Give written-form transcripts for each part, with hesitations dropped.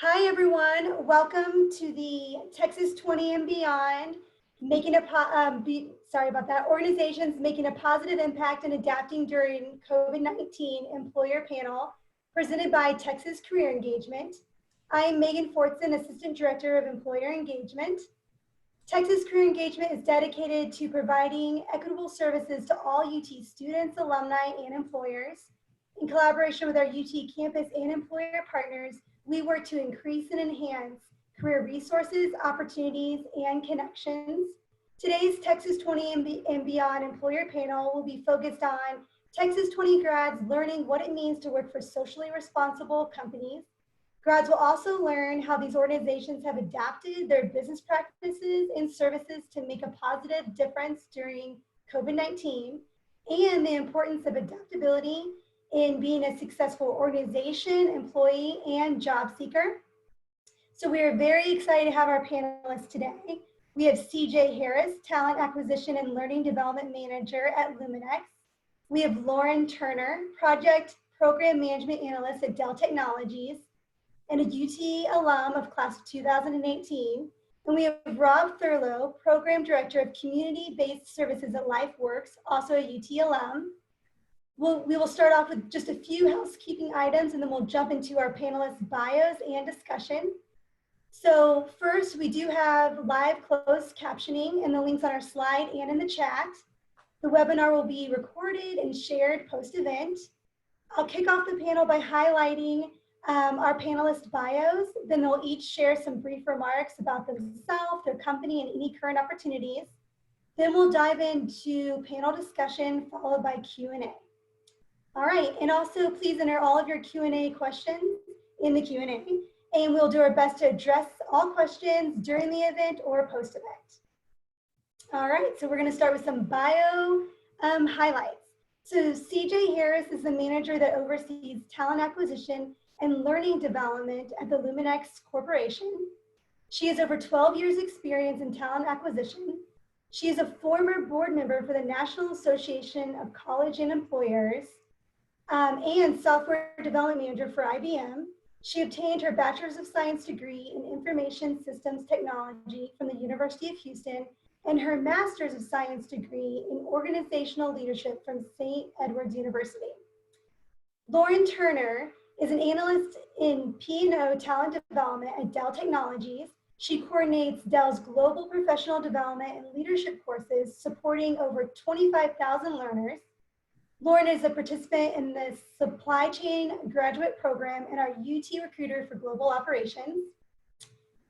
Hi, everyone. Welcome to the Texas 20 and Beyond, organizations making a positive impact and adapting during COVID-19 employer panel presented by Texas Career Engagement. I am Megan Fortson, Assistant Director of Employer Engagement. Texas Career Engagement is dedicated to providing equitable services to all UT students, alumni, and employers. In collaboration with our UT campus and employer partners, we work to increase and enhance career resources, opportunities, and connections. Today's Texas 20 and Beyond employer panel will be focused on Texas 20 grads learning what it means to work for socially responsible companies. Grads will also learn how these organizations have adapted their business practices and services to make a positive difference during COVID-19 and the importance of adaptability in being a successful organization, employee, and job seeker. So we are very excited to have our panelists today. We have CJ Harris, Talent Acquisition and Learning Development Manager at Luminex. We have Loren Turner, Program Management Analyst at Dell Technologies, and a UT alum of class of 2018. And we have Rob Thurlow, Program Director of Community-Based Services at LifeWorks, also a UT alum. We will start off with just a few housekeeping items, and then we'll jump into our panelists' bios and discussion. So first, we do have live closed captioning and the links on our slide and in the chat. The webinar will be recorded and shared post-event. I'll kick off the panel by highlighting our panelist bios. Then they'll each share some brief remarks about themselves, their company, and any current opportunities. Then we'll dive into panel discussion followed by Q&A. All right, and also please enter all of your Q&A questions in the Q&A, and we'll do our best to address all questions during the event or post-event. All right, so we're gonna start with some bio highlights. So CJ Harris is the manager that oversees talent acquisition and learning development at the Luminex Corporation. She has over 12 years experience in talent acquisition. She is a former board member for the National Association of College and Employers and software development manager for IBM. She obtained her Bachelor's of Science degree in Information Systems Technology from the University of Houston and her Master's of Science degree in Organizational Leadership from St. Edward's University. Loren Turner is an analyst in P&O talent development at Dell Technologies. She coordinates Dell's global professional development and leadership courses, supporting over 25,000 learners. Loren is a participant in the Supply Chain Graduate Program and our UT Recruiter for Global Operations.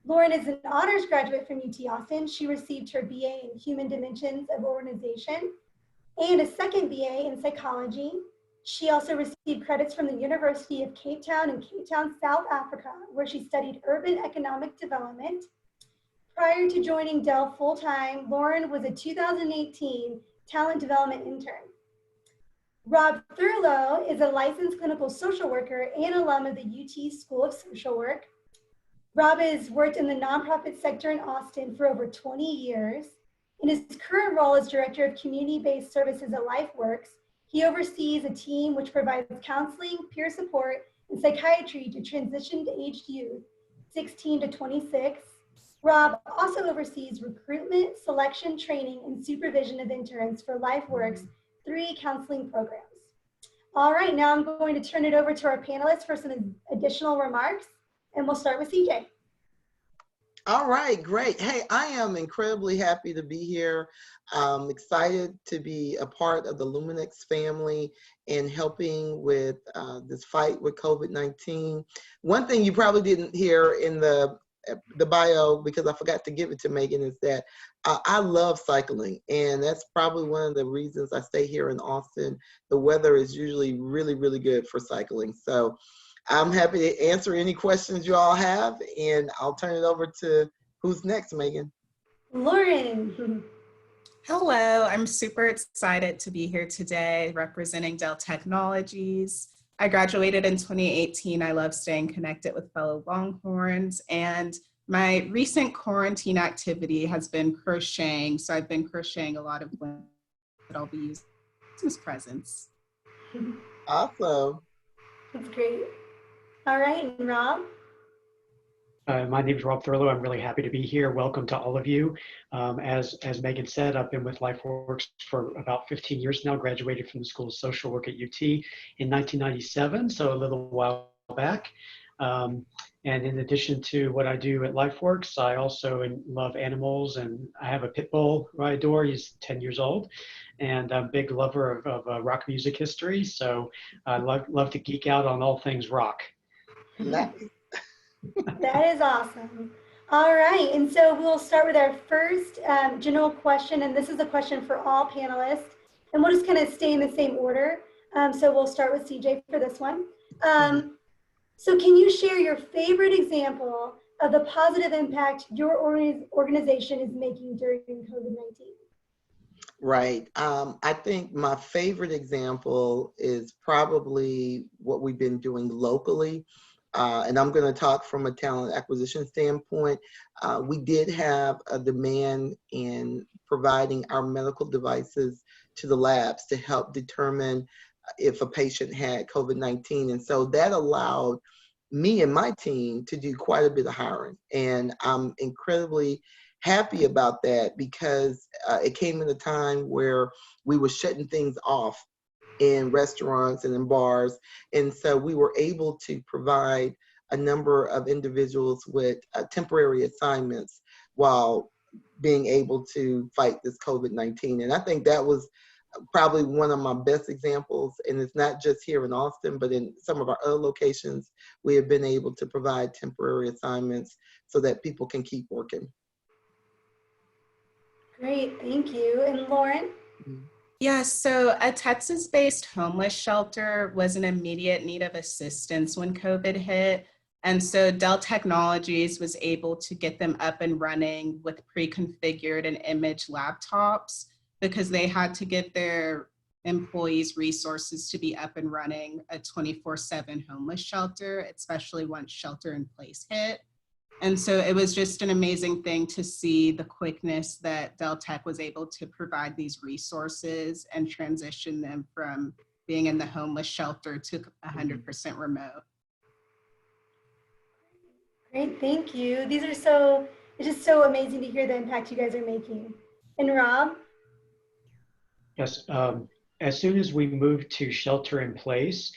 Loren is an honors graduate from UT Austin. She received her BA in Human Dimensions of Organization and a second BA in Psychology. She also received credits from the University of Cape Town in Cape Town, South Africa, where she studied urban economic development. Prior to joining Dell full-time, Loren was a 2018 talent development intern. Rob Thurlow is a licensed clinical social worker and alum of the UT School of Social Work. Rob has worked in the nonprofit sector in Austin for over 20 years. In his current role as Director of Community-Based Services at LifeWorks, he oversees a team which provides counseling, peer support, and psychiatry to transition-aged youth, 16 to 26. Rob also oversees recruitment, selection, training, and supervision of interns for LifeWorks' 3 counseling programs. All right, now I'm going to turn it over to our panelists for some additional remarks, and we'll start with CJ. All right, great. Hey, I am incredibly happy to be here. Excited to be a part of the Luminex family and helping with this fight with COVID-19. One thing you probably didn't hear in the bio, because I forgot to give it to Megan, is that I love cycling, and that's probably one of the reasons I stay here in Austin. The weather is usually really, really good for cycling. So I'm happy to answer any questions you all have, and I'll turn it over to who's next, Megan. Loren. Hello, I'm super excited to be here today representing Dell Technologies. I graduated in 2018. I love staying connected with fellow Longhorns, and my recent quarantine activity has been crocheting. So I've been crocheting a lot of linen that I'll be using as presents. Awesome. That's great. All right, and Rob? My name is Rob Thurlow. I'm really happy to be here. Welcome to all of you. As Megan said, I've been with LifeWorks for about 15 years now, graduated from the School of Social Work at UT in 1997, so a little while back. And in addition to what I do at LifeWorks, I also love animals, and I have a pit bull who I adore. He's 10 years old, and I'm a big lover of rock music history, so I love to geek out on all things rock. Nice. That is awesome. All right, and so we'll start with our first general question, and this is a question for all panelists, and we'll just kind of stay in the same order. So we'll start with CJ for this one. So can you share your favorite example of the positive impact your organization is making during COVID-19? Right. I think my favorite example is probably what we've been doing locally. And I'm going to talk from a talent acquisition standpoint. We did have a demand in providing our medical devices to the labs to help determine if a patient had COVID-19. And so that allowed me and my team to do quite a bit of hiring. And I'm incredibly happy about that because it came in a time where we were shutting things off in restaurants and in bars. And so we were able to provide a number of individuals with temporary assignments while being able to fight this COVID-19. And I think that was probably one of my best examples. And it's not just here in Austin, but in some of our other locations, we have been able to provide temporary assignments so that people can keep working. Great, thank you. And Loren? Yeah, so a Texas-based homeless shelter was in immediate need of assistance when COVID hit. And so Dell Technologies was able to get them up and running with pre-configured and image laptops because they had to get their employees resources to be up and running a 24/7 homeless shelter, especially once shelter in place hit. And so it was just an amazing thing to see the quickness that Dell Tech was able to provide these resources and transition them from being in the homeless shelter to 100% remote. Great, thank you. It's just so amazing to hear the impact you guys are making. And Rob? Yes, as soon as we moved to shelter in place,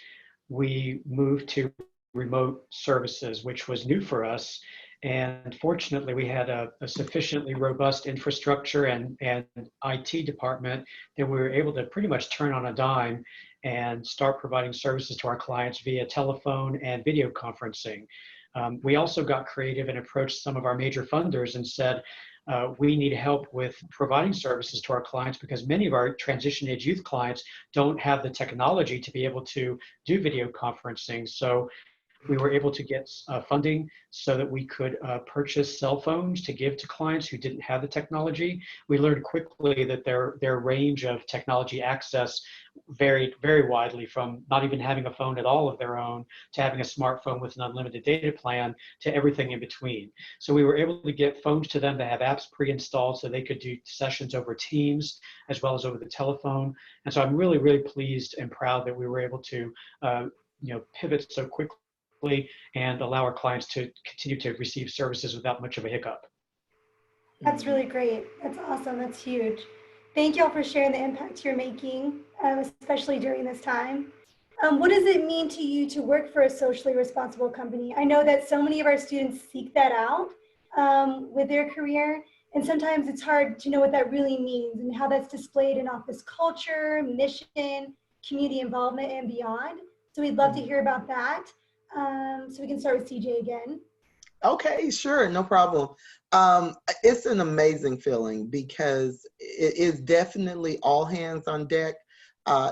we moved to remote services, which was new for us. And fortunately, we had a sufficiently robust infrastructure and IT department that we were able to pretty much turn on a dime and start providing services to our clients via telephone and video conferencing. We also got creative and approached some of our major funders and said, we need help with providing services to our clients because many of our transition age youth clients don't have the technology to be able to do video conferencing. So we were able to get funding so that we could purchase cell phones to give to clients who didn't have the technology. We learned quickly that their range of technology access varied very widely, from not even having a phone at all of their own to having a smartphone with an unlimited data plan to everything in between. So we were able to get phones to them that have apps pre-installed so they could do sessions over Teams as well as over the telephone. And so I'm really, really pleased and proud that we were able to pivot so quickly and allow our clients to continue to receive services without much of a hiccup. That's really great. That's awesome. That's huge. Thank you all for sharing the impact you're making, especially during this time. What does it mean to you to work for a socially responsible company? I know that so many of our students seek that out with their career, and sometimes it's hard to know what that really means and how that's displayed in office culture, mission, community involvement, and beyond. So we'd love to hear about that. So we can start with CJ again. Okay, sure, no problem. It's an amazing feeling because it is definitely all hands on deck.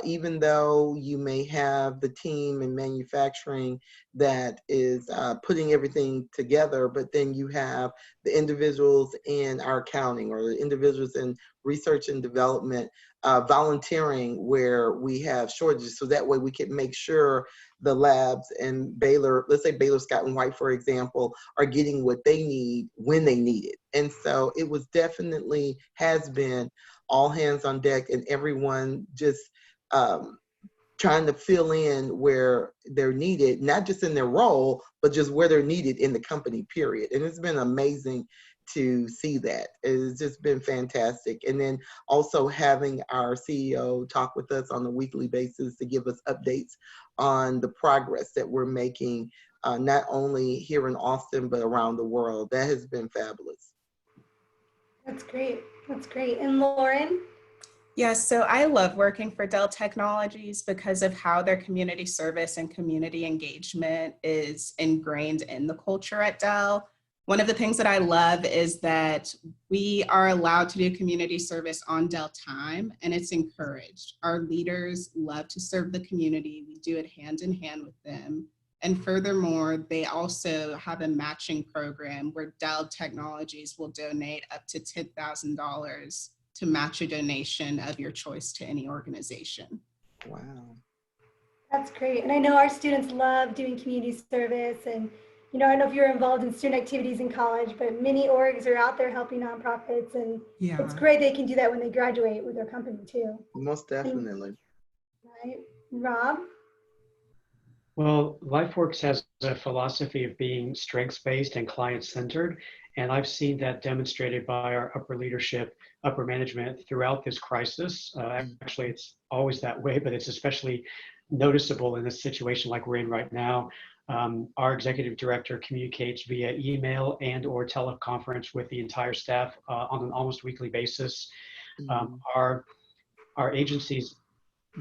Even though you may have the team in manufacturing that is putting everything together, but then you have the individuals in our accounting or the individuals in research and development volunteering where we have shortages. So that way we can make sure the labs and Baylor, let's say Baylor Scott and White, for example, are getting what they need when they need it. And so it was definitely has been all hands on deck and everyone just trying to fill in where they're needed, not just in their role, but just where they're needed in the company, period. And it's been amazing to see that. It's just been fantastic. And then also having our CEO talk with us on a weekly basis to give us updates on the progress that we're making, not only here in Austin, but around the world. That has been fabulous. That's great. That's great. And Loren? Yes, so I love working for Dell Technologies because of how their community service and community engagement is ingrained in the culture at Dell. One of the things that I love is that we are allowed to do community service on Dell time, and it's encouraged. Our leaders love to serve the community. We do it hand in hand with them. And furthermore, they also have a matching program where Dell Technologies will donate up to $10,000 to match a donation of your choice to any organization. Wow. That's great. And I know our students love doing community service. And, you know, I don't know if you're involved in student activities in college, but many orgs are out there helping nonprofits. And it's great they can do that when they graduate with their company too. Most definitely. Right. Rob? Well, LifeWorks has a philosophy of being strengths-based and client-centered, and I've seen that demonstrated by our upper leadership, upper management throughout this crisis. Actually, it's always that way, but it's especially noticeable in a situation like we're in right now. Our executive director communicates via email and or teleconference with the entire staff on an almost weekly basis. Our agency's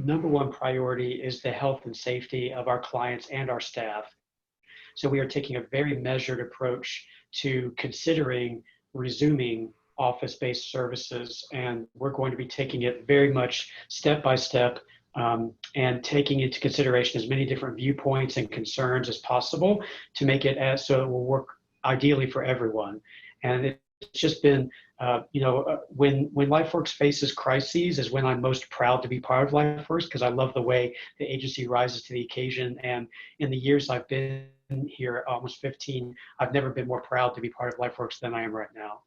number one priority is the health and safety of our clients and our staff. So we are taking a very measured approach to considering resuming office-based services, and we're going to be taking it very much step by step and taking into consideration as many different viewpoints and concerns as possible to make it so it will work ideally for everyone. And it's just been when LifeWorks faces crises is when I'm most proud to be part of LifeWorks, because I love the way the agency rises to the occasion. And in the years I've been here, almost 15, I've never been more proud to be part of LifeWorks than I am right now.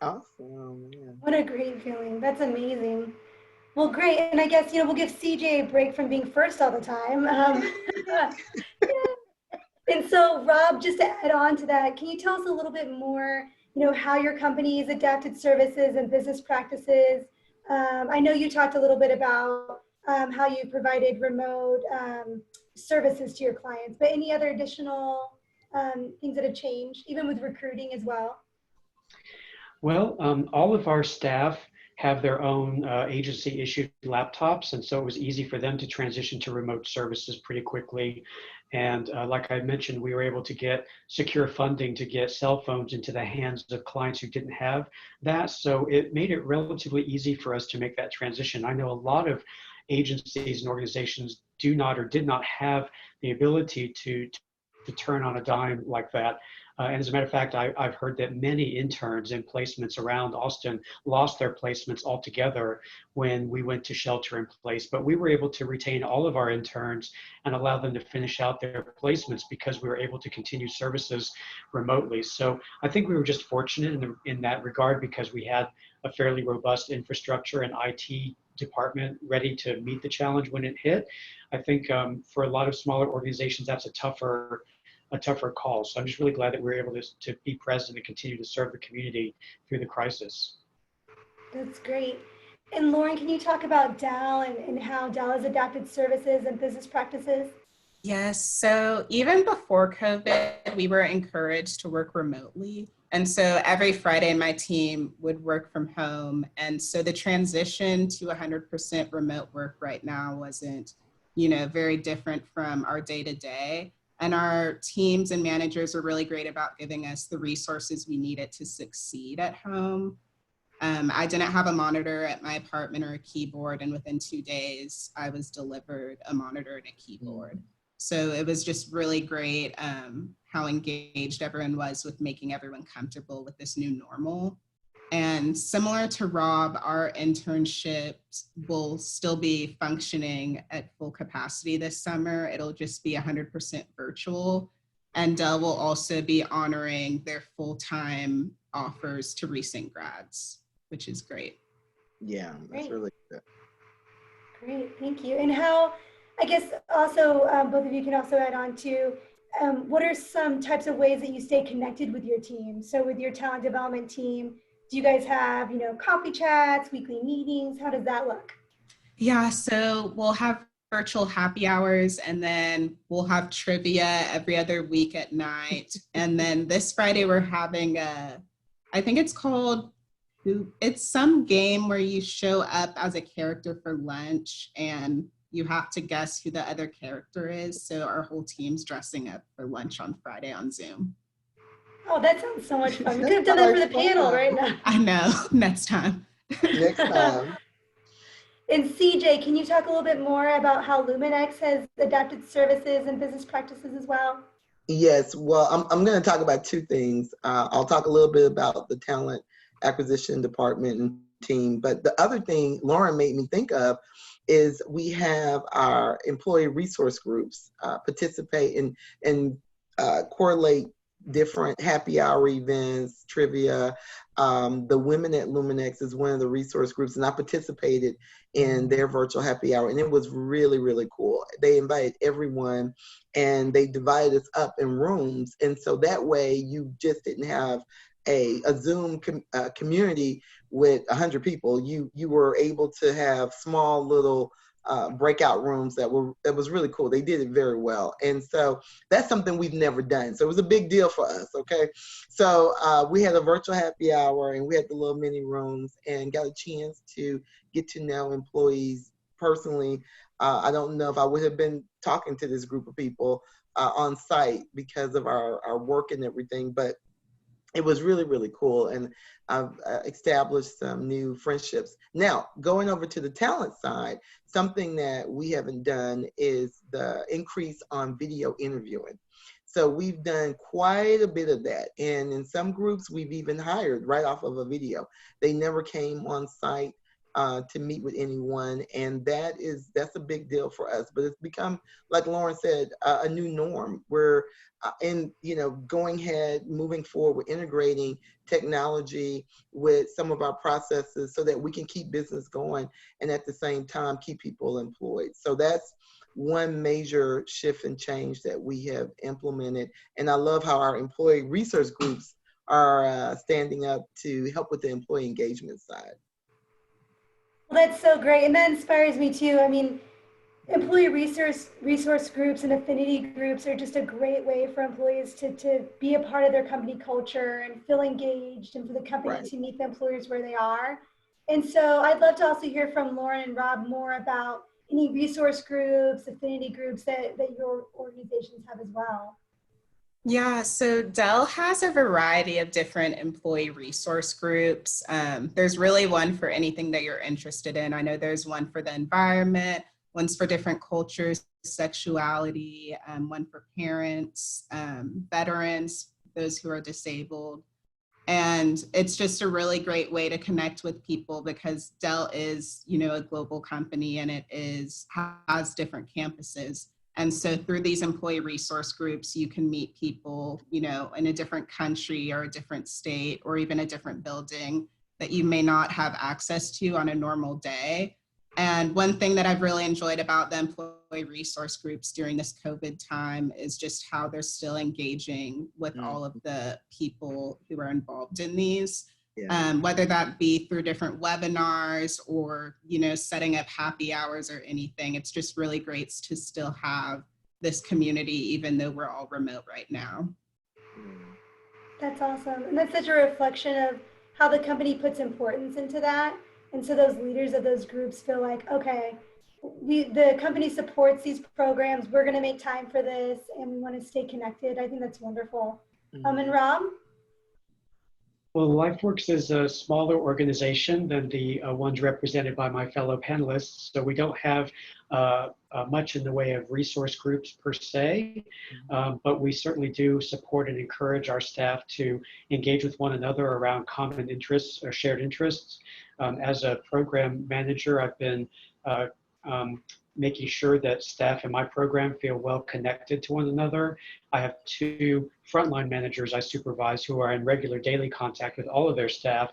Awesome. Man. What a great feeling. That's amazing. Well, great. And I guess, we'll give CJ a break from being first all the time. And so, Rob, just to add on to that, can you tell us a little bit more, how your company has adapted services and business practices? I know you talked a little bit about how you provided remote services to your clients, but any other additional things that have changed, even with recruiting as well? Well, all of our staff have their own agency issued laptops, and so it was easy for them to transition to remote services pretty quickly. And like I mentioned, we were able to get secure funding to get cell phones into the hands of clients who didn't have that. So it made it relatively easy for us to make that transition. I know a lot of agencies and organizations do not or did not have the ability to turn on a dime like that. And as a matter of fact, I've heard that many interns in placements around Austin lost their placements altogether when we went to shelter in place. But we were able to retain all of our interns and allow them to finish out their placements because we were able to continue services remotely. So I think we were just fortunate in that regard because we had a fairly robust infrastructure and IT department ready to meet the challenge when it hit. I think for a lot of smaller organizations, that's a tougher call. So I'm just really glad that we were able to be present and continue to serve the community through the crisis. That's great. And Loren, can you talk about Dell and how Dell has adapted services and business practices? Yes, so even before COVID, we were encouraged to work remotely. And so every Friday, my team would work from home. And so the transition to 100% remote work right now wasn't, very different from our day-to-day. And our teams and managers are really great about giving us the resources we needed to succeed at home. I didn't have a monitor at my apartment or a keyboard, and within 2 days, I was delivered a monitor and a keyboard. So it was just really great how engaged everyone was with making everyone comfortable with this new normal. And similar to Rob, our internships will still be functioning at full capacity this summer. It'll just be 100% virtual. And Dell will also be honoring their full-time offers to recent grads, which is great. Yeah, that's really good. Great, thank you. And how I guess also both of you can also add on to what are some types of ways that you stay connected with your team? So with your talent development team, do you guys have, coffee chats, weekly meetings? How does that look? Yeah, so we'll have virtual happy hours, and then we'll have trivia every other week at night. And then this Friday we're having I think it's called, it's some game where you show up as a character for lunch and you have to guess who the other character is. So our whole team's dressing up for lunch on Friday on Zoom. Oh, that sounds so much fun. We could have That done that for sounds the panel fun. right now. I know, next time. Next time. And CJ, can you talk a little bit more about how Luminex has adapted services and business practices as well? Yes, well, I'm going to talk about two things. I'll talk a little bit about the talent acquisition department and team, but the other thing Loren made me think of is we have our employee resource groups participate and correlate different happy hour events, trivia. The Women at Luminex is one of the resource groups, and I participated in their virtual happy hour, and it was really, really cool. They invited everyone, and they divided us up in rooms, and so that way you just didn't have a Zoom community with 100 people. You were able to have small little breakout rooms that was really cool. They did it very well, and so that's something we've never done. So it was a big deal for us. Okay, so we had a virtual happy hour, and we had the little mini rooms, and got a chance to get to know employees personally. I don't know if I would have been talking to this group of people on site because of our work and everything, but it was really, really cool, and I've established some new friendships. Now, going over to the talent side, something that we haven't done is the increase on video interviewing. So we've done quite a bit of that, and in some groups, we've even hired right off of a video. They never came on site to meet with anyone, and that's a big deal for us. But it's become, like Loren said, a new norm. We're going ahead, moving forward, we're integrating technology with some of our processes so that we can keep business going and at the same time keep people employed. So that's one major shift and change that we have implemented. And I love how our employee resource groups are standing up to help with the employee engagement side. Well, that's so great. And that inspires me too. I mean, employee resource groups and affinity groups are just a great way for employees to be a part of their company culture and feel engaged, and for the company Right. to meet the employers where they are. And so I'd love to also hear from Loren and Rob more about any resource groups, affinity groups that your organizations have as well. Yeah, so Dell has a variety of different employee resource groups. There's really one for anything that you're interested in. I know there's one for the environment, one's for different cultures, sexuality, one for parents, veterans, those who are disabled. And it's just a really great way to connect with people because Dell is, a global company, and it has different campuses. And so through these employee resource groups, you can meet people, in a different country or a different state or even a different building that you may not have access to on a normal day. And one thing that I've really enjoyed about the employee resource groups during this COVID time is just how they're still engaging with all of the people who are involved in these. Yeah. Whether that be through different webinars or, setting up happy hours or anything. It's just really great to still have this community, even though we're all remote right now. That's awesome. And that's such a reflection of how the company puts importance into that. And so those leaders of those groups feel like, okay, the company supports these programs. We're going to make time for this, and we want to stay connected. I think that's wonderful. And Rob? Well, LifeWorks is a smaller organization than the ones represented by my fellow panelists, so we don't have much in the way of resource groups per se, but we certainly do support and encourage our staff to engage with one another around common interests or shared interests. As a program manager, I've been making sure that staff in my program feel well connected to one another. I have 2 frontline managers I supervise who are in regular daily contact with all of their staff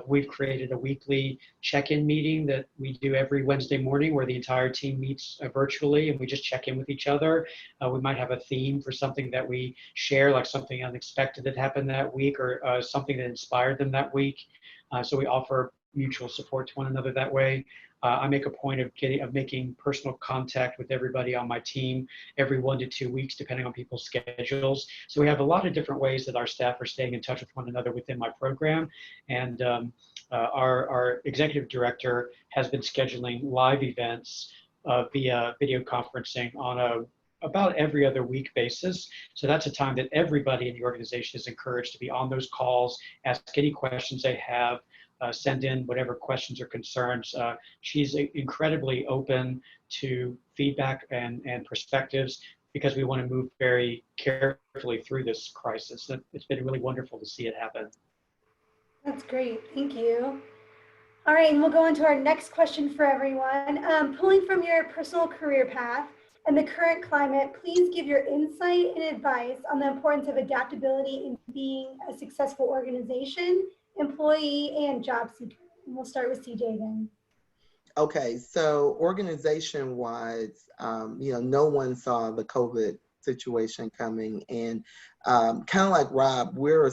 We've created a weekly check-in meeting that we do every Wednesday morning where the entire team meets virtually and we just check in with each other. We might have a theme for something that we share, like something unexpected that happened that week or something that inspired them that week. So we offer mutual support to one another that way. I make a point of making personal contact with everybody on my team every 1 to 2 weeks, depending on people's schedules. So we have a lot of different ways that our staff are staying in touch with one another within my program. And our executive director has been scheduling live events via video conferencing on about every other week basis. So that's a time that everybody in the organization is encouraged to be on those calls, ask any questions they have, send in whatever questions or concerns. She's incredibly open to feedback and perspectives because we want to move very carefully through this crisis. It's been really wonderful to see it happen. That's great. Thank you. All right, and we'll go into our next question for everyone. Pulling from your personal career path and the current climate, please give your insight and advice on the importance of adaptability in being a successful organization, employee, and job seeker. And we'll start with CJ then. Okay, so organization-wise, no one saw the COVID situation coming, and kind of like Rob, we're a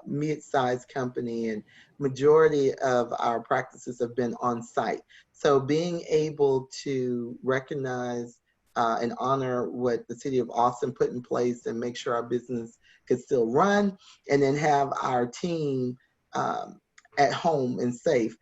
mid-sized company, and majority of our practices have been on site. So being able to recognize and honor what the city of Austin put in place and make sure our business could still run, and then have our team at home and safe.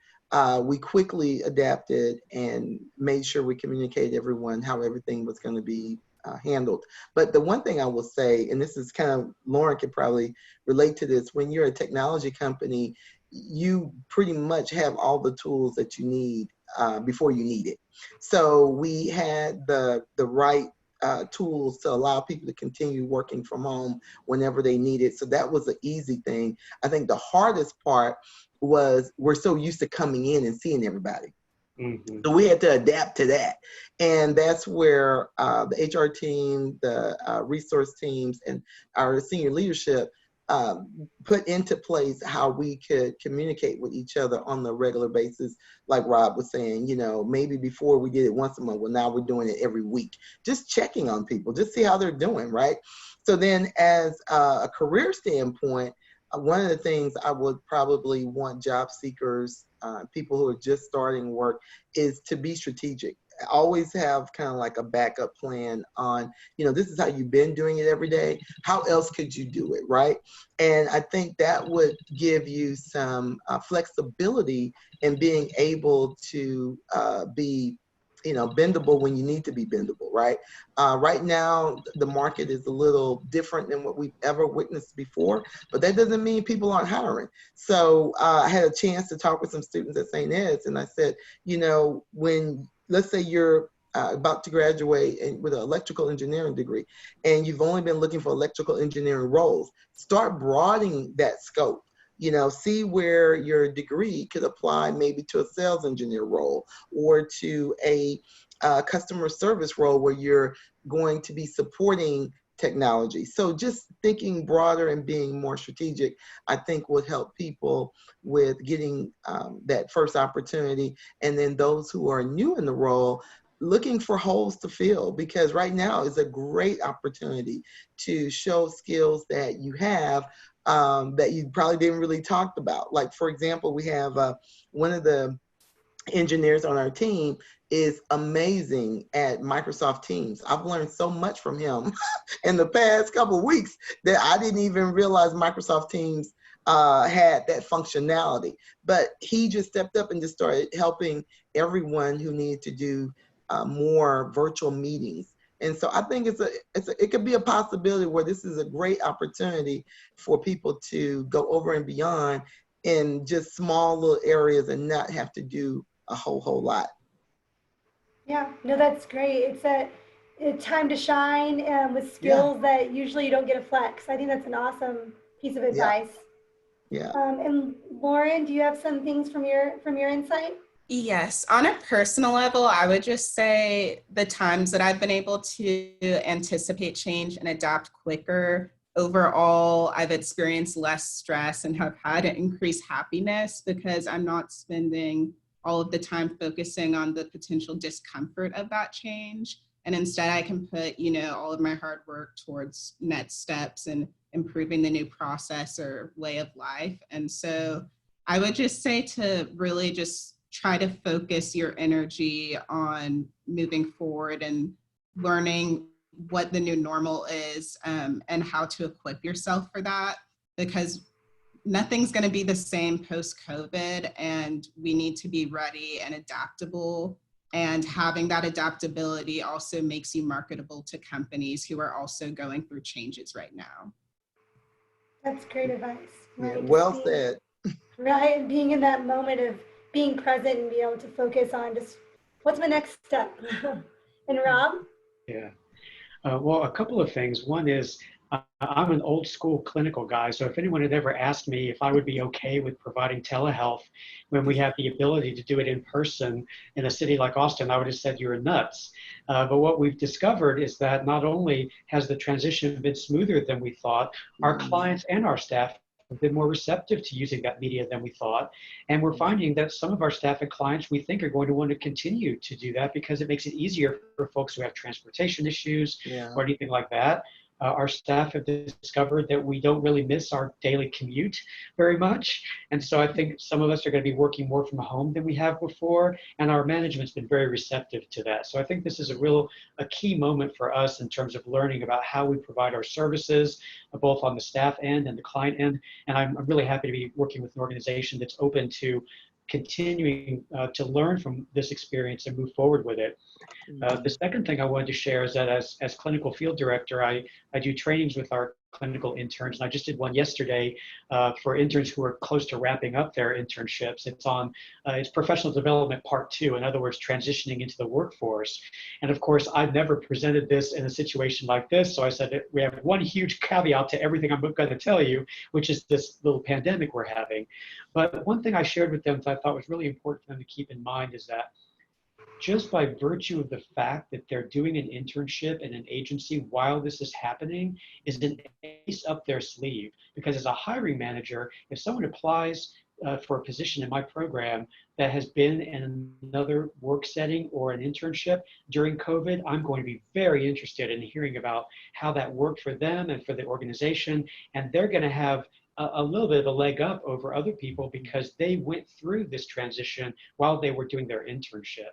We quickly adapted and made sure we communicated to everyone how everything was going to be handled. But the one thing I will say, and this is kind of, Loren could probably relate to this, when you're a technology company, you pretty much have all the tools that you need before you need it. So we had the right tools to allow people to continue working from home whenever they need it. So that was an easy thing. I think the hardest part was we're so used to coming in and seeing everybody. Mm-hmm. So we had to adapt to that. And that's where the HR team, the resource teams, and our senior leadership put into place how we could communicate with each other on a regular basis. Like Rob was saying, maybe before we did it once a month, well, now we're doing it every week. Just checking on people, just see how they're doing, right? So then as a career standpoint, one of the things I would probably want job seekers, people who are just starting work, is to be strategic. Always have kind of like a backup plan on, this is how you've been doing it every day. How else could you do it, right? And I think that would give you some flexibility in being able to be bendable when you need to be bendable, right? Right now, the market is a little different than what we've ever witnessed before, but that doesn't mean people aren't hiring. So I had a chance to talk with some students at St. Ed's, and I said, when, let's say you're about to graduate with an electrical engineering degree, and you've only been looking for electrical engineering roles, start broadening that scope. See where your degree could apply maybe to a sales engineer role or to a customer service role where you're going to be supporting technology. So just thinking broader and being more strategic, I think would help people with getting that first opportunity. And then those who are new in the role, looking for holes to fill, because right now is a great opportunity to show skills that you have that you probably didn't really talk about. Like, for example, we have one of the engineers on our team is amazing at Microsoft Teams. I've learned so much from him in the past couple of weeks that I didn't even realize Microsoft Teams had that functionality. But he just stepped up and just started helping everyone who needed to do more virtual meetings. And so I think it could be a possibility where this is a great opportunity for people to go over and beyond in just small little areas and not have to do a whole lot. Yeah, no, that's great. It's a time to shine with skills that usually you don't get a flex. I think that's an awesome piece of advice. Yeah. And Loren, do you have some things from your insight? Yes, on a personal level, I would just say the times that I've been able to anticipate change and adapt quicker overall, I've experienced less stress and have had increased happiness because I'm not spending all of the time focusing on the potential discomfort of that change. And instead I can put, all of my hard work towards next steps and improving the new process or way of life. And so I would just say to really just try to focus your energy on moving forward and learning what the new normal is, and how to equip yourself for that, because nothing's going to be the same post-COVID, and we need to be ready and adaptable. And having that adaptability also makes you marketable to companies who are also going through changes right now. That's great advice. Right? Yeah, well said. Right, being in that moment of being present and be able to focus on just what's my next step. And Rob? Yeah. Well, a couple of things. One is I'm an old school clinical guy. So if anyone had ever asked me if I would be okay with providing telehealth when we have the ability to do it in person in a city like Austin, I would have said you're nuts. But what we've discovered is that not only has the transition been smoother than we thought, our clients and our staff have been more receptive to using that media than we thought. And we're finding that some of our staff and clients we think are going to want to continue to do that because it makes it easier for folks who have transportation issues or anything like that. Our staff have discovered that we don't really miss our daily commute very much. And so I think some of us are going to be working more from home than we have before. And our management's been very receptive to that. So I think this is a key moment for us in terms of learning about how we provide our services, both on the staff end and the client end. And I'm really happy to be working with an organization that's open to continuing to learn from this experience and move forward with it. The second thing I wanted to share is that as clinical field director, I do trainings with our clinical interns, and I just did one yesterday for interns who are close to wrapping up their internships. It's professional development part 2, in other words, transitioning into the workforce. And of course, I've never presented this in a situation like this, so I said that we have one huge caveat to everything I'm going to tell you, which is this little pandemic we're having. But one thing I shared with them that I thought was really important for them to keep in mind is that just by virtue of the fact that they're doing an internship in an agency while this is happening is an ace up their sleeve. Because as a hiring manager, if someone applies for a position in my program that has been in another work setting or an internship during COVID, I'm going to be very interested in hearing about how that worked for them and for the organization. And they're going to have a little bit of a leg up over other people because they went through this transition while they were doing their internship.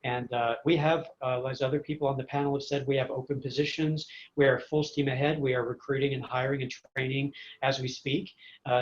And we have, as other people on the panel have said, we have open positions. We are full steam ahead. We are recruiting and hiring and training as we speak.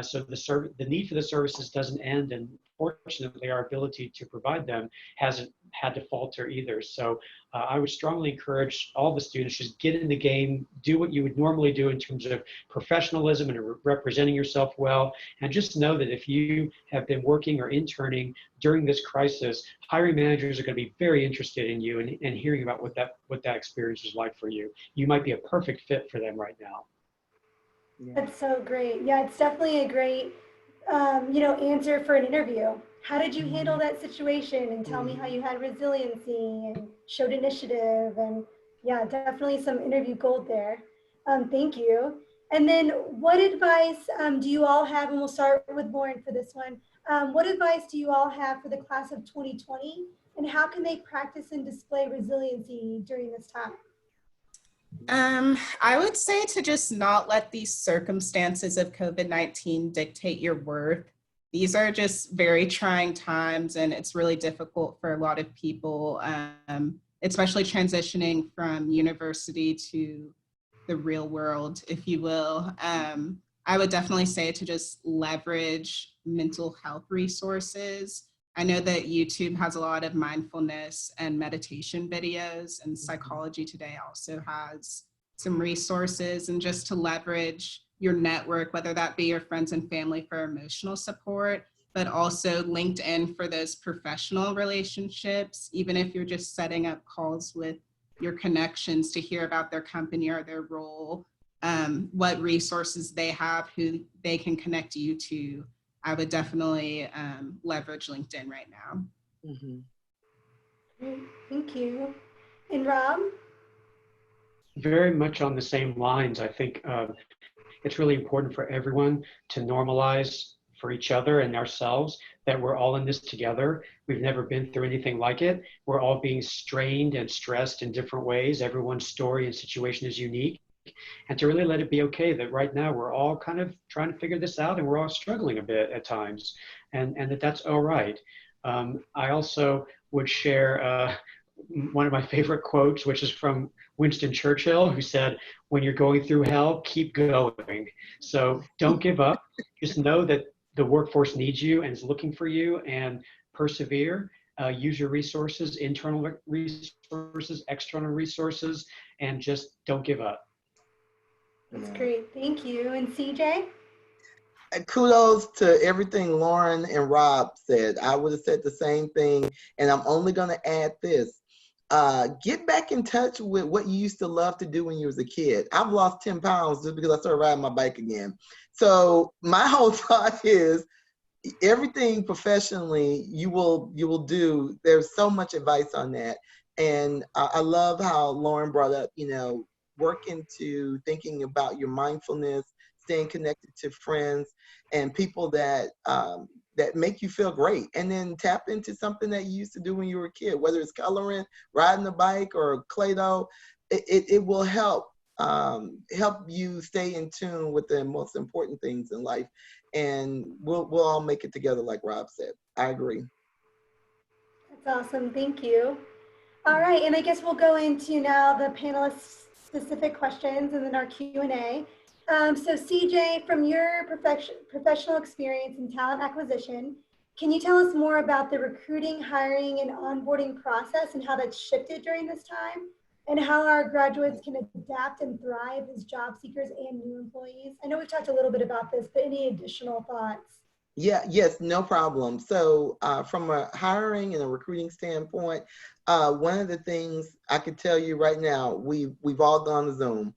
So the need for the services doesn't end, and fortunately, our ability to provide them hasn't had to falter either. So I would strongly encourage all the students, just get in the game, do what you would normally do in terms of professionalism and representing yourself well, and just know that if you have been working or interning during this crisis, hiring managers are going to be very interested in you and hearing about what that experience was like for you. You might be a perfect fit for them right now. That's so great. Yeah, it's definitely a great, answer for an interview. How did you handle that situation? And tell me how you had resiliency and showed initiative. And yeah, definitely some interview gold there. Thank you. And then what advice do you all have, and we'll start with Loren for this one. What advice do you all have for the class of 2020, and how can they practice and display resiliency during this time? I would say to just not let these circumstances of COVID-19 dictate your worth. These are just very trying times, and it's really difficult for a lot of people, especially transitioning from university to the real world, if you will. I would definitely say to just leverage mental health resources. I know that YouTube has a lot of mindfulness and meditation videos, and Psychology Today also has some resources, and just to leverage your network, whether that be your friends and family for emotional support, but also LinkedIn for those professional relationships, even if you're just setting up calls with your connections to hear about their company or their role, what resources they have, who they can connect you to. I would definitely leverage LinkedIn right now. Great, thank you. And Rob? Very much on the same lines. I think it's really important for everyone to normalize for each other and ourselves that we're all in this together. We've never been through anything like it. We're all being strained and stressed in different ways. Everyone's story and situation is unique. And to really let it be okay that right now we're all kind of trying to figure this out and we're all struggling a bit at times, and that's all right. I also would share one of my favorite quotes, which is from Winston Churchill, who said, "When you're going through hell, keep going." So don't give up. Just know that the workforce needs you and is looking for you, and persevere. Use your resources, internal resources, external resources, and just don't give up. That's great. Thank you. And CJ? Kudos to everything Loren and Rob said. I would have said the same thing, and I'm only going to add this. Get back in touch with what you used to love to do when you was a kid. I've lost 10 pounds just because I started riding my bike again. So my whole thought is everything professionally you will do. There's so much advice on that. And I love how Loren brought up, work into thinking about your mindfulness, staying connected to friends and people that that make you feel great, and then tap into something that you used to do when you were a kid, whether it's coloring, riding a bike, or Play-Doh. It will help you stay in tune with the most important things in life, and we'll all make it together, like Rob said. I agree. That's awesome. Thank you. All right, and I guess we'll go into now the panelists' specific questions and then our Q&A. So CJ, from your professional experience in talent acquisition, can you tell us more about the recruiting, hiring, and onboarding process and how that's shifted during this time, and how our graduates can adapt and thrive as job seekers and new employees? I know we've talked a little bit about this, but any additional thoughts? Yes, no problem. So from a hiring and a recruiting standpoint, one of the things I could tell you right now, we've all gone to Zoom,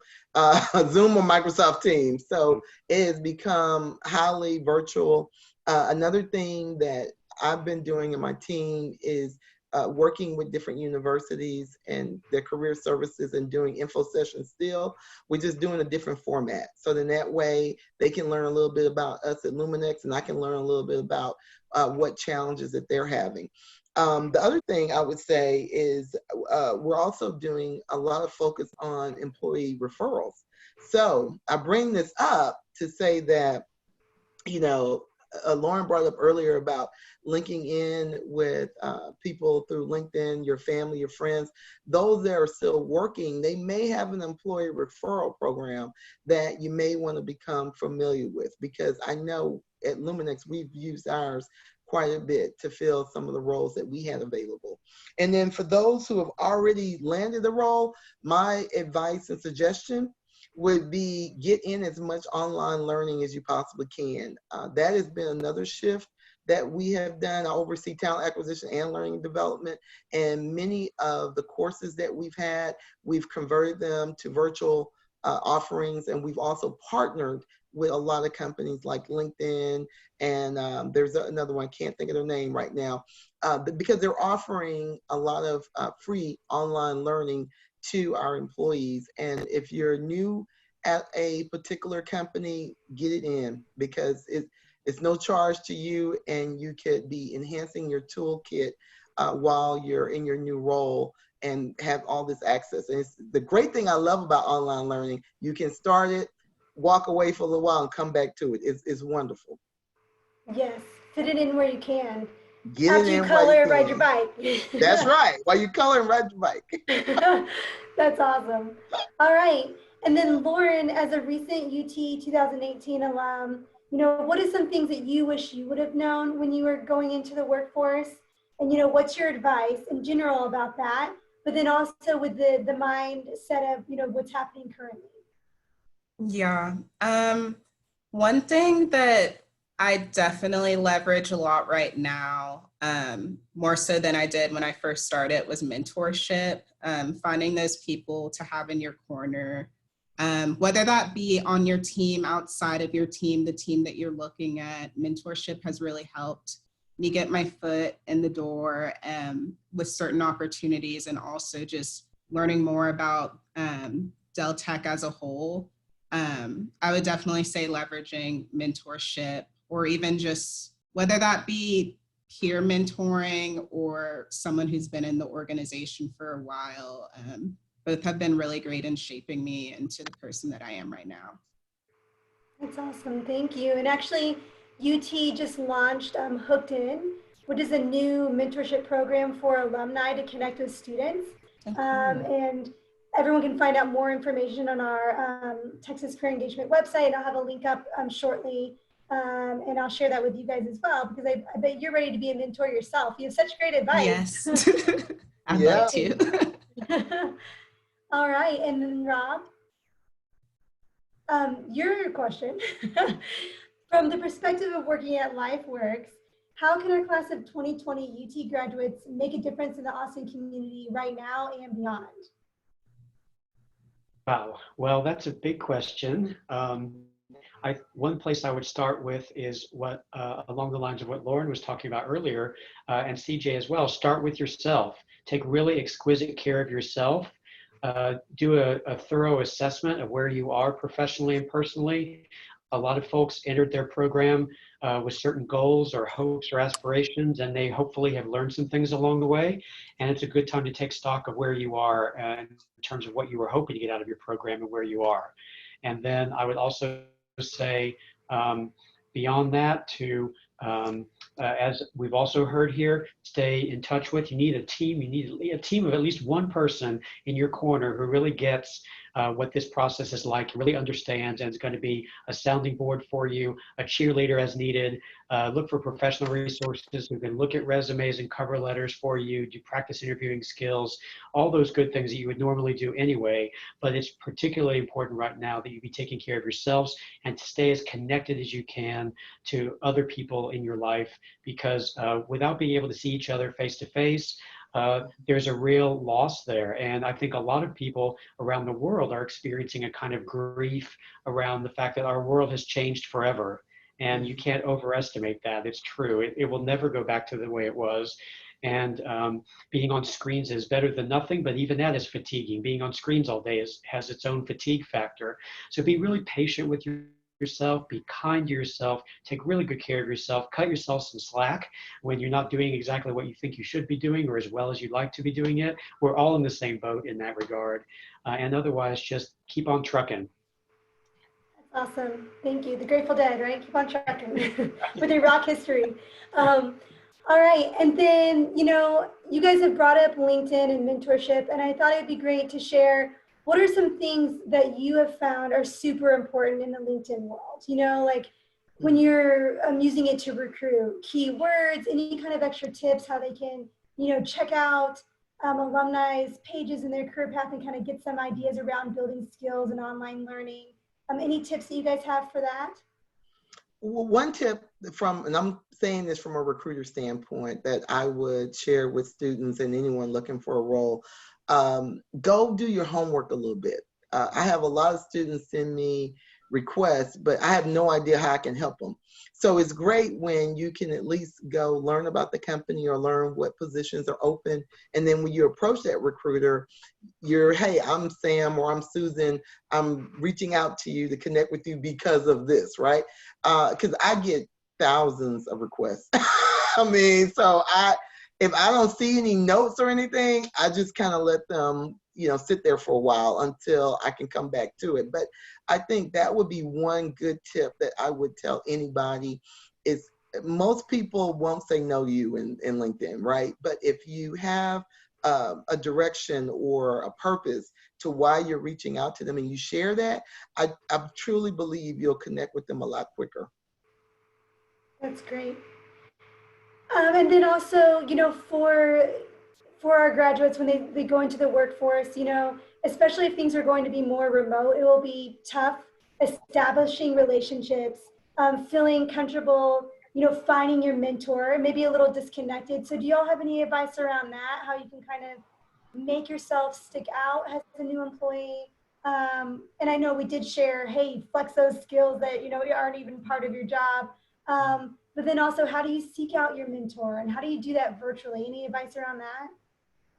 Zoom or Microsoft Teams. So it has become highly virtual. Another thing that I've been doing in my team is working with different universities and their career services and doing info sessions still. We're just doing a different format. So then that way they can learn a little bit about us at Luminex, and I can learn a little bit about what challenges that they're having. The other thing I would say is we're also doing a lot of focus on employee referrals. So I bring this up to say that, Loren brought up earlier about linking in with people through LinkedIn, your family, your friends. Those that are still working, they may have an employee referral program that you may want to become familiar with, because I know at Luminex, we've used ours quite a bit to fill some of the roles that we had available. And then for those who have already landed a role, my advice and suggestion would be get in as much online learning as you possibly can. That has been another shift that we have done. I oversee talent acquisition and learning and development, and many of the courses that we've had, we've converted them to virtual offerings, and we've also partnered with a lot of companies like LinkedIn, and there's another one, I can't think of their name right now, but because they're offering a lot of free online learning to our employees. And if you're new at a particular company, get it in, because it's no charge to you, and you could be enhancing your toolkit while you're in your new role and have all this access. And it's the great thing I love about online learning. You can start it, walk away for a little while, and come back to it. It's wonderful. Yes, fit it in where you can. Get After it you in color while and you ride your can. bike. That's right. While you color and ride your bike. That's awesome. All right. And then Loren, as a recent UT 2018 alum, what are some things that you wish you would have known when you were going into the workforce? And, what's your advice in general about that? But then also with the mindset of, what's happening currently. Yeah. One thing that I definitely leverage a lot right now, more so than I did when I first started, was mentorship. Finding those people to have in your corner, whether that be on your team, outside of your team, the team that you're looking at. Mentorship has really helped me get my foot in the door with certain opportunities, and also just learning more about Dell Tech as a whole. I would definitely say leveraging mentorship, or even just whether that be peer mentoring or someone who's been in the organization for a while. Both have been really great in shaping me into the person that I am right now. That's awesome. Thank you. And actually, UT just launched Hooked In, which is a new mentorship program for alumni to connect with students. And everyone can find out more information on our Texas Career Engagement website. And I'll have a link up shortly. And I'll share that with you guys as well, because I bet you're ready to be a mentor yourself. You have such great advice. Yes, I'd like to. All right. And then Rob, your question. From the perspective of working at LifeWorks, how can our class of 2020 UT graduates make a difference in the Austin community right now and beyond? Wow, well, that's a big question. One place I would start with is what, along the lines of what Loren was talking about earlier, and CJ as well. Start with yourself. Take really exquisite care of yourself. Do a thorough assessment of where you are professionally and personally. A lot of folks entered their program with certain goals or hopes or aspirations, and they hopefully have learned some things along the way. And it's a good time to take stock of where you are in terms of what you were hoping to get out of your program and where you are. And then I would also say, beyond that, to as we've also heard here, stay in touch with. You need a team. You need a team of at least one person in your corner who really gets what this process is like, really understands, and is going to be a sounding board for you, a cheerleader as needed. Look for professional resources who can look at resumes and cover letters for you, do practice interviewing skills, all those good things that you would normally do anyway. But it's particularly important right now that you be taking care of yourselves and to stay as connected as you can to other people in your life, because without being able to see each other face to face, there's a real loss there. And I think a lot of people around the world are experiencing a kind of grief around the fact that our world has changed forever. And you can't overestimate that. It's true. It will never go back to the way it was. And being on screens is better than nothing, but even that is fatiguing. Being on screens all day has its own fatigue factor. So be really patient with yourself, be kind to yourself, take really good care of yourself, cut yourself some slack when you're not doing exactly what you think you should be doing or as well as you'd like to be doing it. We're all in the same boat in that regard. And otherwise, just keep on trucking. Awesome. Thank you. The Grateful Dead, right? Keep on trucking with your rock history. All right. And then, you guys have brought up LinkedIn and mentorship, and I thought it'd be great to share what are some things that you have found are super important in the LinkedIn world? Like when you're using it to recruit, keywords, any kind of extra tips, how they can, check out alumni's pages in their career path and kind of get some ideas around building skills and online learning. Any tips that you guys have for that? Well, one tip and I'm saying this from a recruiter standpoint, that I would share with students and anyone looking for a role, go do your homework a little bit. I have a lot of students send me requests, but I have no idea how I can help them. So it's great when you can at least go learn about the company or learn what positions are open. And then when you approach that recruiter, hey, I'm Sam or I'm Susan, I'm reaching out to you to connect with you because of this, right? Because I get thousands of requests. I mean, so if I don't see any notes or anything, I just kind of let them, sit there for a while until I can come back to it. But I think that would be one good tip that I would tell anybody is most people won't say no to you in LinkedIn, right? But if you have a direction or a purpose to why you're reaching out to them and you share that, I truly believe you'll connect with them a lot quicker. That's great. And then also, for our graduates, when they go into the workforce, especially if things are going to be more remote, it will be tough establishing relationships, feeling comfortable, finding your mentor, maybe a little disconnected. So do y'all have any advice around that? How you can kind of make yourself stick out as a new employee? And I know we did share, hey, flex those skills that, aren't even part of your job. But then also, how do you seek out your mentor and how do you do that virtually? Any advice around that?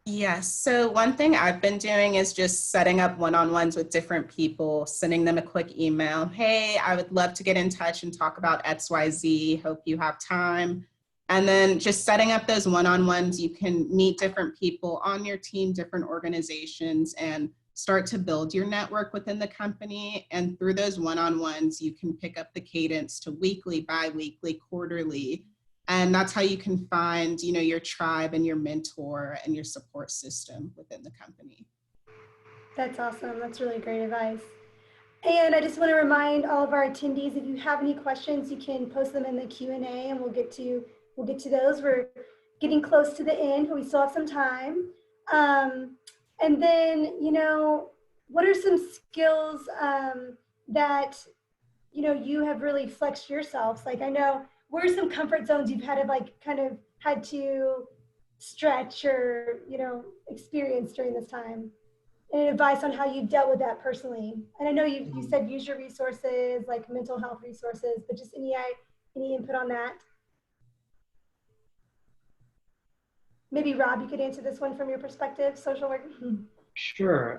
Yes. So one thing I've been doing is just setting up one-on-ones with different people, sending them a quick email. Hey, I would love to get in touch and talk about XYZ. Hope you have time. And then just setting up those one-on-ones, you can meet different people on your team, different organizations, and start to build your network within the company. And through those one-on-ones, you can pick up the cadence to weekly, bi-weekly, quarterly. And that's how you can find, your tribe and your mentor and your support system within the company. That's awesome. That's really great advice. And I just want to remind all of our attendees, if you have any questions, you can post them in the Q&A and we'll get to those. We're getting close to the end, but we still have some time. And then, what are some skills that, you have really flexed yourselves? Like, I know, what are some comfort zones you've had to kind of had to stretch or, experience during this time? And advice on how you've dealt with that personally. And I know you said use your resources, like mental health resources, but just any input on that? Maybe Rob, you could answer this one from your perspective, social work. Sure.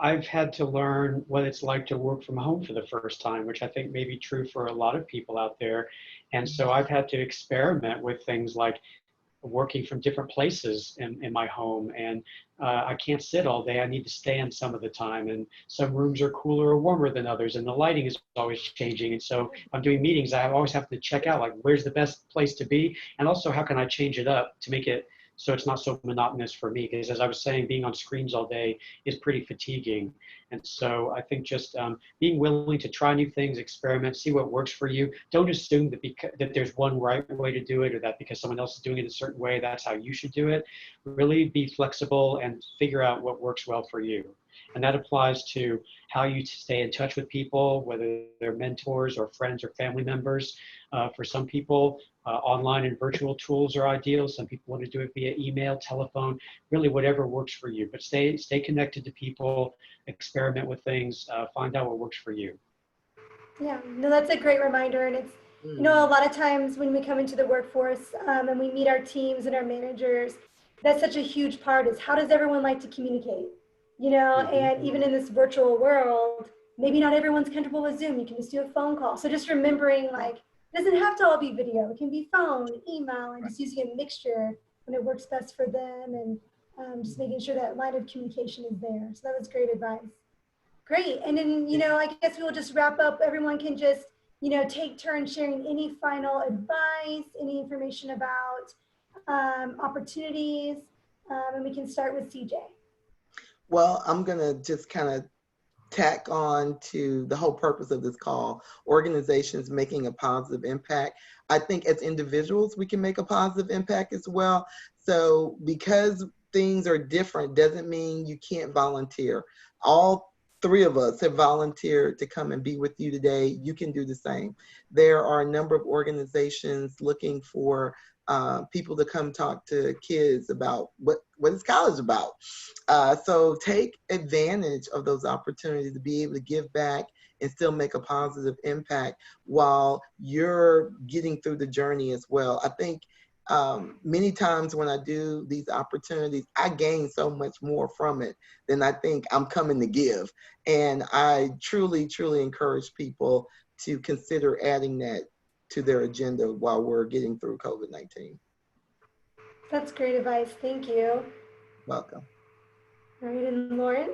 I've had to learn what it's like to work from home for the first time, which I think may be true for a lot of people out there. And so I've had to experiment with things like working from different places in my home, and I can't sit all day. I need to stand some of the time, and some rooms are cooler or warmer than others, and the lighting is always changing. And so if I'm doing meetings, I always have to check out like where's the best place to be, and also how can I change it up to make it so it's not so monotonous for me, because as I was saying, being on screens all day is pretty fatiguing. And so I think just being willing to try new things, experiment, see what works for you. Don't assume that there's one right way to do it, or that because someone else is doing it a certain way, that's how you should do it. Really be flexible and figure out what works well for you. And that applies to how you stay in touch with people, whether they're mentors or friends or family members. For some people, online and virtual tools are ideal. Some people want to do it via email, telephone, really whatever works for you. But stay connected to people, experiment with things, find out what works for you. Yeah, no, that's a great reminder. And it's, a lot of times when we come into the workforce and we meet our teams and our managers, that's such a huge part is how does everyone like to communicate? And even in this virtual world, maybe not everyone's comfortable with Zoom. You can just do a phone call. So just remembering, like, it doesn't have to all be video. It can be phone, email, and just using a mixture when it works best for them, and just making sure that line of communication is there. So that was great advice. Great. And then, I guess we'll just wrap up. Everyone can just, take turns sharing any final advice, any information about opportunities, and we can start with CJ. Well, I'm going to just kind of tack on to the whole purpose of this call, organizations making a positive impact. I think as individuals, we can make a positive impact as well. So because things are different doesn't mean you can't volunteer. All three of us have volunteered to come and be with you today. You can do the same. There are a number of organizations looking for people to come talk to kids about what is college about. So take advantage of those opportunities to be able to give back and still make a positive impact while you're getting through the journey as well. I think many times when I do these opportunities, I gain so much more from it than I think I'm coming to give. And I truly, truly encourage people to consider adding that to their agenda while we're getting through COVID-19. That's great advice. Thank you. Welcome. All right, and Loren?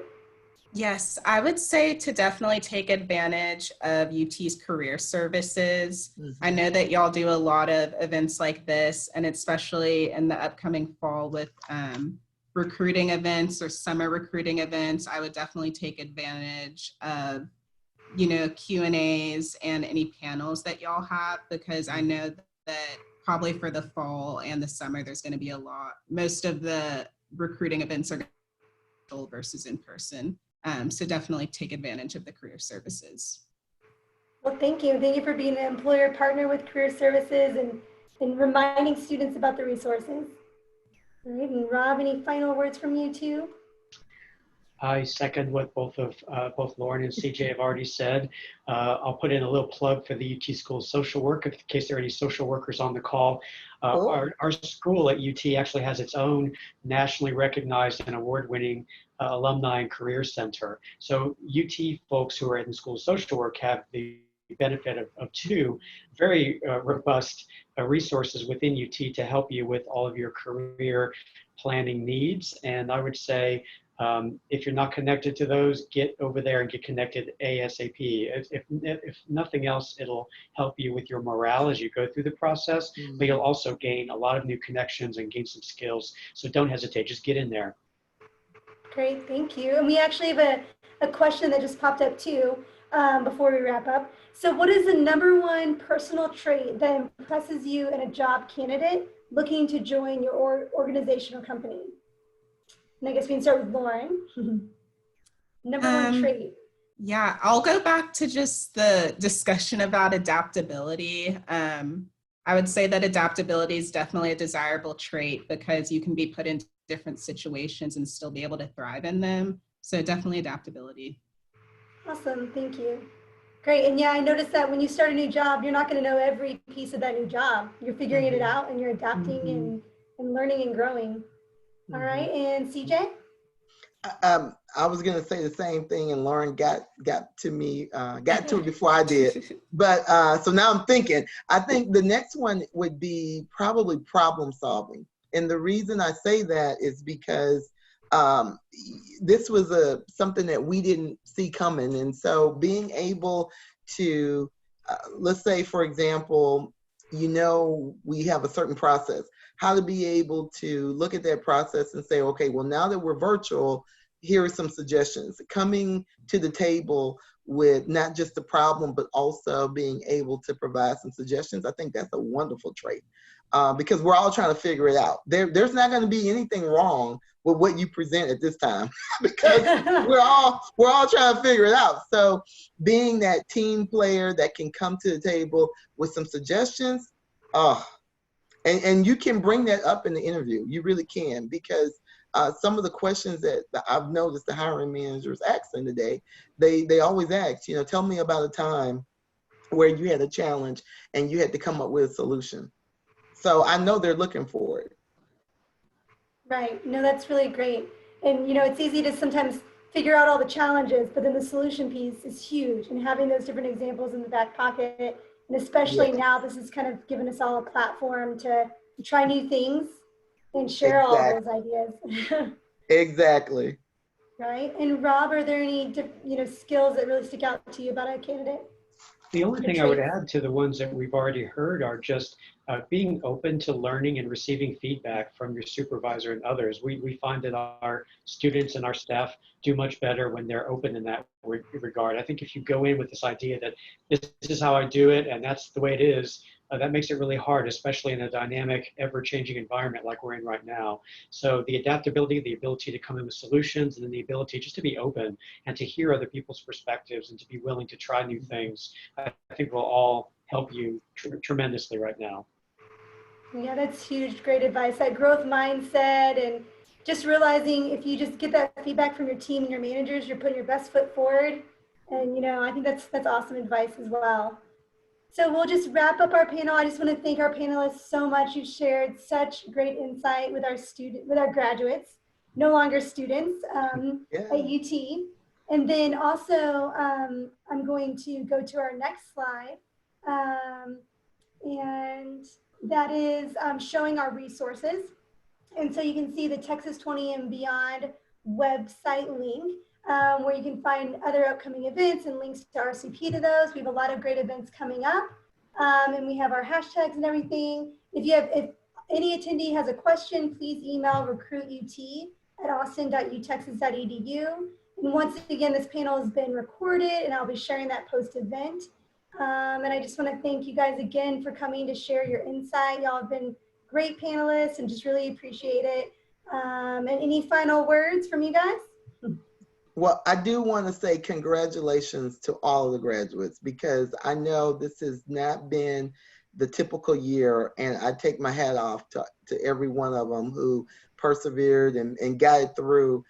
Yes, I would say to definitely take advantage of UT's career services. I know that y'all do a lot of events like this, and especially in the upcoming fall with recruiting events or summer recruiting events, I would definitely take advantage of Q&As and any panels that y'all have, because I know that probably for the fall and the summer, there's going to be a lot. Most of the recruiting events are versus in person. So definitely take advantage of the career services. Well, thank you. Thank you for being an employer partner with career services and reminding students about the resources. All right, and Rob, any final words from you too? I second what both Loren and CJ have already said. I'll put in a little plug for the UT School of Social Work in case there are any social workers on the call. Cool. Our school at UT actually has its own nationally recognized and award-winning alumni and career center. So UT folks who are in the School of Social Work have the benefit of two very robust resources within UT to help you with all of your career planning needs. And I would say, if you're not connected to those, get over there and get connected ASAP. If nothing else, it'll help you with your morale as you go through the process, but you'll also gain a lot of new connections and gain some skills. So don't hesitate, just get in there. Great, thank you. And we actually have a question that just popped up too before we wrap up. So what is the #1 personal trait that impresses you in a job candidate looking to join your organization or company? And I guess we can start with Loren. #1 trait. Yeah, I'll go back to just the discussion about adaptability. I would say that adaptability is definitely a desirable trait because you can be put in different situations and still be able to thrive in them. So definitely adaptability. Awesome, thank you. Great, and yeah, I noticed that when you start a new job, you're not gonna know every piece of that new job. You're figuring it out and you're adapting and learning and growing. All right, and CJ? I was going to say the same thing, and Lauren got to me, got to it before I did. But so now I'm thinking, I think the next one would be probably problem solving. And the reason I say that is because this was something that we didn't see coming. And so being able to, let's say, for example, we have a certain process, how to be able to look at that process and say, okay, well, now that we're virtual, here are some suggestions. Coming to the table with not just the problem, but also being able to provide some suggestions. I think that's a wonderful trait because we're all trying to figure it out. There's not going to be anything wrong with what you present at this time because we're all trying to figure it out. So being that team player that can come to the table with some suggestions, and you can bring that up in the interview. You really can, because some of the questions that I've noticed the hiring managers asking today, they always ask, tell me about a time where you had a challenge and you had to come up with a solution. So I know they're looking for it. Right, no, that's really great. And it's easy to sometimes figure out all the challenges, but then the solution piece is huge, and having those different examples in the back pocket, and especially now this has kind of given us all a platform to try new things and share all of those ideas. Exactly. Right, and Rob, are there any skills that really stick out to you about a candidate? The only thing I would add to the ones that we've already heard are just being open to learning and receiving feedback from your supervisor and others. We find that our students and our staff do much better when they're open in that regard. I think if you go in with this idea that this is how I do it and that's the way it is, that makes it really hard, especially in a dynamic, ever-changing environment like we're in right now. So the adaptability, the ability to come in with solutions, and then the ability just to be open and to hear other people's perspectives and to be willing to try new things, I think will all help you tremendously right now. Yeah, that's huge. Great advice. That growth mindset, and just realizing if you just get that feedback from your team and your managers, you're putting your best foot forward. And I think that's awesome advice as well. So we'll just wrap up our panel. I just want to thank our panelists so much. You've shared such great insight with our graduates, no longer students at UT. And then also, I'm going to go to our next slide. And that is showing our resources. And so you can see the Texas 20 and Beyond website link where you can find other upcoming events and links to RCP to those. We have a lot of great events coming up, and we have our hashtags and everything. If any attendee has a question, please email recruitut@austin.utexas.edu. And once again, this panel has been recorded, and I'll be sharing that post-event. And I just want to thank you guys again for coming to share your insight. Y'all have been great panelists and just really appreciate it. And any final words from you guys? Well, I do want to say congratulations to all of the graduates, because I know this has not been the typical year, and I take my hat off to every one of them who persevered and got it through.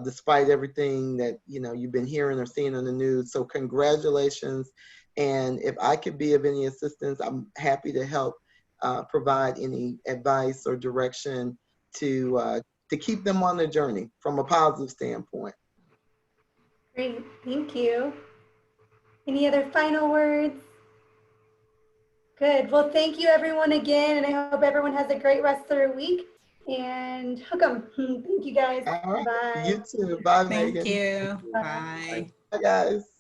despite everything that you've been hearing or seeing on the news. So congratulations. And if I could be of any assistance, I'm happy to help provide any advice or direction to keep them on their journey from a positive standpoint. Great, thank you. Any other final words? Good. Well, thank you everyone again, and I hope everyone has a great rest of their week. And hook 'em. Thank you guys. All right. Bye. You too. Bye, Thank Megan. you. Bye. Bye. Bye, guys.